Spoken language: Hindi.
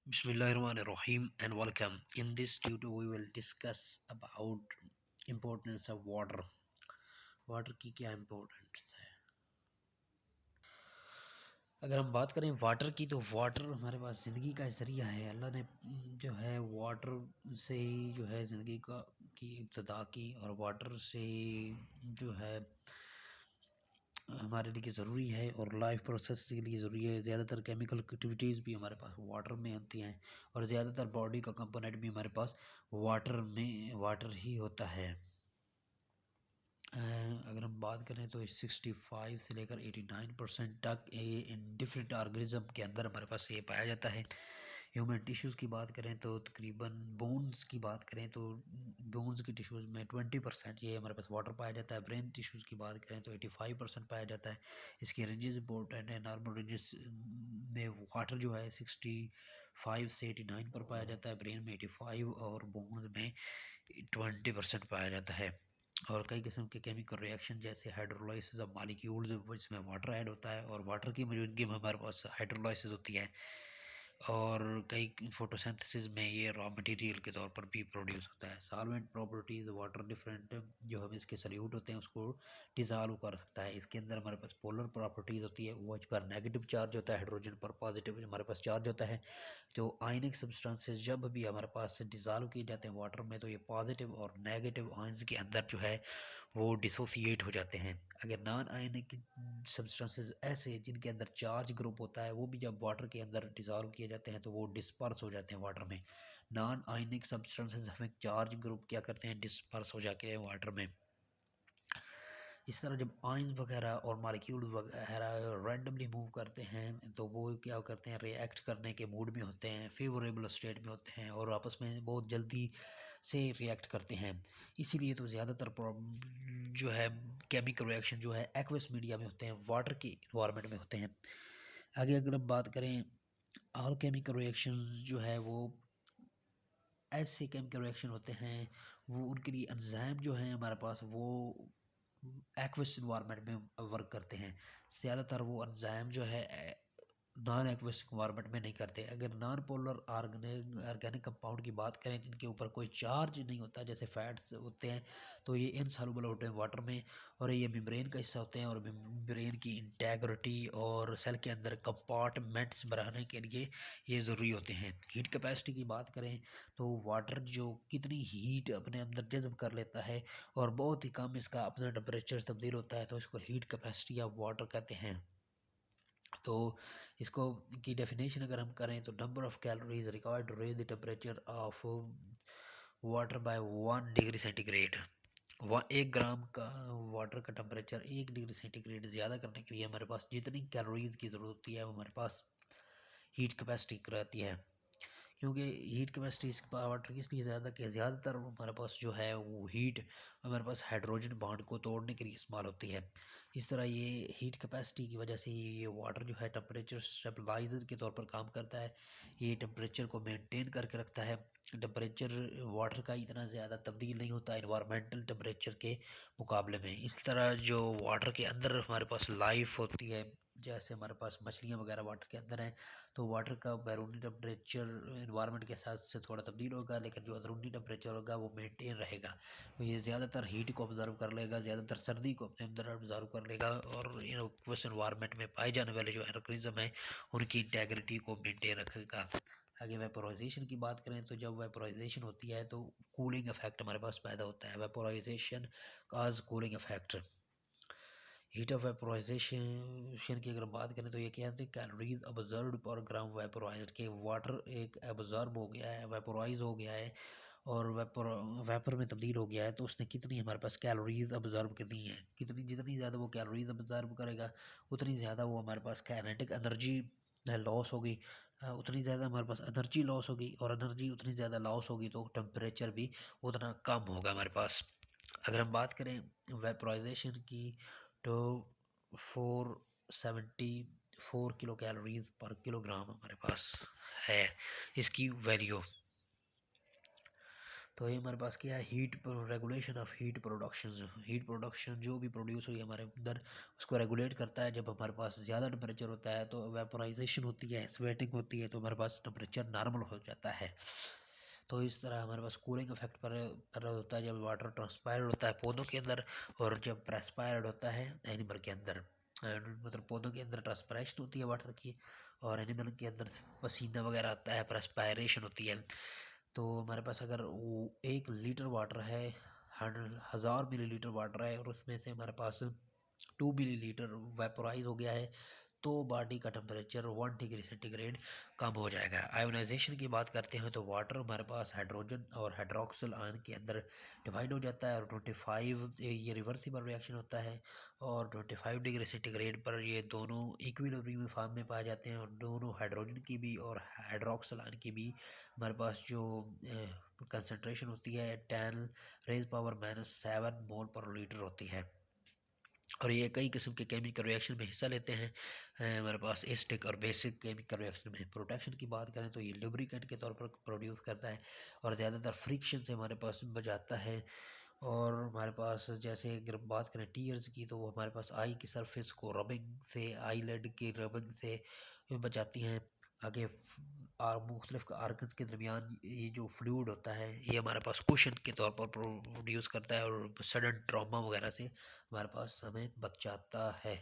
Bismillahirrahmanirrahim and welcome. In this tutorial we will discuss about importance of water. Water की क्या इम्पोर्टेंस है? अगर हम बात करें वाटर की तो वाटर हमारे पास ज़िंदगी का ज़रिया है। अल्लाह ने जो है वाटर से ही जो है ज़िंदगी का की इब्तदा की और वाटर से जो है हमारे लिए ज़रूरी है और लाइफ प्रोसेस के लिए ज़रूरी है। ज़्यादातर केमिकल एक्टिविटीज़ भी हमारे पास वाटर में होती हैं और ज़्यादातर बॉडी का कंपोनेंट भी हमारे पास वाटर ही होता है। अगर हम बात करें तो 65 से लेकर 89% तक ये इन डिफरेंट ऑर्गेनिज्म के अंदर हमारे पास ये पाया जाता है। ह्यूमन टिश्यूज़ की बात करें तो तकरीबन बोन्स की बात करें तो बोन्स की टिश्यूज़ में 20% ये हमारे पास वाटर पाया जाता है। ब्रेन टिश्यूज़ की बात करें तो 85% पाया जाता है। इसकी रेंजेस इंपॉर्टेंट है। नॉर्मल रेंजेस में वाटर जो है 65 से 89 पर पाया जाता है, ब्रेन में 85 और बोन्स में 20% पाया जाता है। और कई किस्म के केमिकल रिएक्शन जैसे हाइड्रोलाइसिस ऑफ मॉलिक्यूल्स जिसमें वाटर ऐड होता है और वाटर की मौजूदगी में हमारे पास हाइड्रोलाइसिस होती है और कई फोटोसिंथेसिस में ये रॉ मटेरियल के तौर पर भी प्रोड्यूस होता है। सॉल्वेंट प्रॉपर्टीज़ वाटर डिफरेंट जो हम इसके सल्यूट होते हैं उसको डिज़ाल्व कर सकता है। इसके अंदर हमारे पास पोलर प्रॉपर्टीज़ होती है। OH पर नेगेटिव चार्ज होता है, हाइड्रोजन पर पॉजिटिव हमारे पास चार्ज होता है। तो आयनिक सब्सटेंसेस जब भी हमारे पास डिज़ोल्व किए जाते हैं वाटर में तो ये पॉजिटिव और नेगेटिव आयंस के अंदर जो है वो डिसोसिएट हो जाते हैं। अगर नॉन आयनिक सब्सटेंसेस ऐसे जिनके अंदर चार्ज ग्रुप होता है वो भी जब वाटर के अंदर डिज़ोल्व किए जाते हैं तो वो डिस्पर्स हो जाते हैं वाटर में। नॉन आयनिक सब्सटेंसेस हमें चार्ज ग्रुप क्या करते हैं, डिस्पर्स हो जाते हैं वाटर में। इस तरह जब आयंस वगैरह और मालिक्यूल वगैरह रैंडमली मूव करते हैं तो वो क्या करते हैं, रिएक्ट करने के मूड में होते हैं, फेवरेबल स्टेट में होते हैं और आपस में बहुत जल्दी से रिएक्ट करते हैं। इसीलिए तो ज़्यादातर जो है केमिकल रिएक्शन जो है एक्वस मीडिया में होते हैं, वाटर के इन्वायरमेंट में होते हैं। आगे अगर हम बात करें ऑल केमिकल रिएक्शंस जो है वो ऐसे केमिकल रिएक्शन होते हैं, वो उनके लिए एंजाइम जो हैं हमारे पास वो एक्वस इन्वायरमेंट में वर्क करते हैं। ज़्यादातर वो एंजाइम जो है नॉन एक्वस इन्वायरमेंट में नहीं करते। अगर नॉन पोलर ऑर्गेनिक कंपाउंड की बात करें जिनके ऊपर कोई चार्ज नहीं होता जैसे फैट्स होते हैं तो ये इनसॉल्युबल होते हैं वाटर में और ये मेम्ब्रेन का हिस्सा होते हैं और मेम्ब्रेन की इंटेग्रिटी और सेल के अंदर कंपार्टमेंट्स बनाने के लिए ये ज़रूरी होते हैं। हीट कैपेसिटी की बात करें तो वाटर जो कितनी हीट अपने अंदर जज़्ब कर लेता है और बहुत ही कम इसका अपना टेम्परेचर तब्दील होता है तो इसको हीट कैपेसिटी ऑफ वाटर कहते हैं। तो इसको की डेफिनेशन अगर हम करें तो number of calories required to raise the temperature of water by 1 degree centigrade. 1 gram का वाटर का टेम्परेचर 1 डिग्री सेंटीग्रेड ज़्यादा करने के लिए हमारे पास जितनी कैलोरीज की ज़रूरत होती है वो हमारे पास हीट कैपेसिटी रहती है। क्योंकि हीट कैपेसिटी इस वाटर की इसलिए ज़्यादा कि ज़्यादातर हमारे पास जो है वो हीट हमारे पास हाइड्रोजन बॉन्ड को तोड़ने के लिए इस्तेमाल होती है। इस तरह ये हीट कैपेसिटी की वजह से ये वाटर जो है टेम्परेचर स्टेबलाइजर के तौर पर काम करता है। ये टेम्परेचर को मेंटेन करके रखता है। टेम्परेचर वाटर का इतना ज़्यादा तब्दील नहीं होता इन्वायरमेंटल टेम्परेचर के मुकाबले में। इस तरह जो वाटर के अंदर हमारे पास लाइफ होती है, जैसे हमारे पास मछलियाँ वगैरह वाटर के अंदर हैं तो वाटर का बैरूनी टेम्परेचर इन्वायरमेंट के साथ से थोड़ा तब्दील होगा लेकिन जो अंदरूनी टेम्परेचर होगा वो मेंटेन रहेगा। तो ये ज़्यादातर हीट को ऑब्ज़र्व कर लेगा, ज़्यादातर सर्दी को अपने अंदर ऑब्ज़र्व कर लेगा और उस इन्वायरमेंट में पाए जाने वाले जो ऑर्गेनिज्म हैं उनकी इंटेग्रिटी को मेंटेन रखेगा। आगे वेपोराइजेशन की बात करें तो जब वेपोराइजेशन होती है तो कूलिंग इफेक्ट हमारे पास पैदा होता है। Vaporisation cause cooling effect. Heat of vaporisation की अगर बात करें तो ये क्या है, कैलोरीज ऑब्जर्व्ड पर ग्राम वेपोराइज के वाटर एक एब्जॉर्ब हो गया है, वेपोराइज हो गया है और वेपर में तब्दील हो गया है तो उसने कितनी हमारे पास कैलोरीज ऑब्जर्व करनी है, कितनी जितनी ज़्यादा वो कैलोरीज ऑब्जर्व करेगा उतनी ज़्यादा वो हमारे पास काइनेटिक एनर्जी लॉस होगी। उतनी ज़्यादा हमारे पास एनर्जी लॉस होगी और एनर्जी उतनी ज़्यादा लॉस होगी तो टेम्परेचर भी उतना कम होगा हमारे पास। अगर हम बात करें वेपोराइजेशन की तो 474 किलो कैलोरीज पर किलोग्राम हमारे पास है इसकी वैल्यू। तो ये हमारे पास क्या है, रेगुलेशन ऑफ हीट प्रोडक्शन जो भी प्रोड्यूस हुई हमारे अंदर उसको रेगुलेट करता है। जब हमारे पास ज़्यादा टेम्परेचर होता है तो वेपोराइजेशन होती है, स्वेटिंग होती है, तो हमारे पास टेम्परेचर नॉर्मल हो जाता है। तो इस तरह हमारे पास कूलिंग इफेक्ट पर होता है जब वाटर ट्रांसपायर्ड होता है पौधों के अंदर, और जब प्रेसपायर्ड होता है एनिमल के अंदर। मतलब पौधों के अंदर ट्रांसपायरेशन होती है वाटर की, और एनिमल के अंदर पसीना वगैरह आता है, प्रेसपायरेशन होती है। तो हमारे पास अगर वो 1 लीटर वाटर है, 1000 मिलीलीटर वाटर है, और उसमें से हमारे पास 2 मिलीलीटर वेपोराइज हो गया है, तो बॉडी का टेम्परेचर 1 डिग्री सेंटीग्रेड कम हो जाएगा। आयोनाइजेशन की बात करते हैं तो वाटर हमारे पास हाइड्रोजन और हाइड्रोक्सिल आयन के अंदर डिवाइड हो जाता है, और 25 ये रिवर्सिबल रिएक्शन होता है, और 25 डिग्री सेंटीग्रेड पर ये दोनों इक्विलिब्रियम फॉर्म में पाए जाते हैं, और दोनों हाइड्रोजन की भी और हाइड्रोक्सिल आयन की भी हमारे पास जो कंसनट्रेशन होती है 10⁻⁻⁷ मोल पर लीटर होती है। और ये कई किस्म के केमिकल रिएक्शन में हिस्सा लेते हैं। हमारे पास एसिडिक और बेसिक केमिकल रिएक्शन में। प्रोटेक्शन की बात करें तो ये लुब्रिकेंट के तौर पर प्रोड्यूस करता है, और ज़्यादातर फ्रिक्शन से हमारे पास बचाता है। और हमारे पास जैसे अगर बात करें टीयर्स की, तो वो हमारे पास आई की सरफेस को रबिंग से, आई लेड की रबिंग से बचाती हैं। आगे मुख्तलिफ आर्गन्स के दरमियान ये जो फ्लूइड होता है ये हमारे पास कुशन के तौर पर प्रोड्यूस करता है, और सडन ट्रॉमा वगैरह से हमारे पास हमें बचाता है।